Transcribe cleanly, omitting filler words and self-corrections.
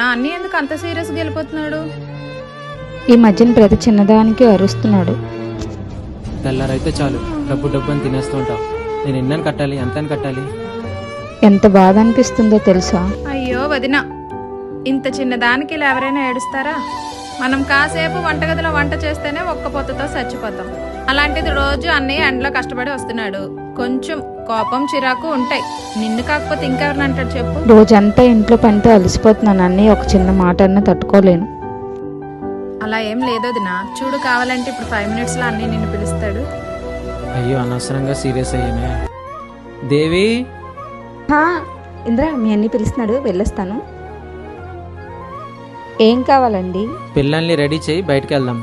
వదినా అన్నీ ఎందుకు అంత సీరియస్గా వెళ్ళిపోతున్నాడు? ఈ మధ్యన ప్రతి చిన్నదానికి అరుస్తున్నాడు. తెల్లారైతే చాలు డబ్బు డబ్బు అని తినేస్తూ ఉంటావు. నేను ఎన్నని కట్టాలి, ఎంతని కట్టాలి? ఎంత బాధ అనిపిస్తుందో తెలుసా? అయ్యో వదినా, ఇంత చిన్నదానికి ఇలా ఎవరైనా ఏడుస్తారా? మనం కాసేపు వంటగదిలో వంట చేస్తేనే ఒక్క పొత్తతో చచ్చిపోతాం. అలాంటిది రోజు అన్నయ్య ఎండలో కష్టపడి వస్తున్నాడు. కొంచెం కోపం చిరాకు ఉంటాయి. నిన్ను కాకపోతే ఇంకెవరిని అంటాడు చెప్పు? రోజంతా ఇంట్లో పనితో అలసిపోతున్నాను అన్నీ, ఒక చిన్న మాట అన్న తట్టుకోలేను. అలా ఏం లేదు వదినా. చూడు, కావాలంటే ఇప్పుడు 5 minutesలో అన్నయ్య నిన్ను పిలుస్తాడు. అయ్యో అనవసరంగా సీరియస్ అయ్యానే. దేవి, ఇంద్రా మీ అన్ని పిలుస్తున్నాడు, వెళ్ళొస్తాను. ఏం కావాలండి? పిల్లల్ని రెడీ చేయి, బయటకు వెళ్దాం.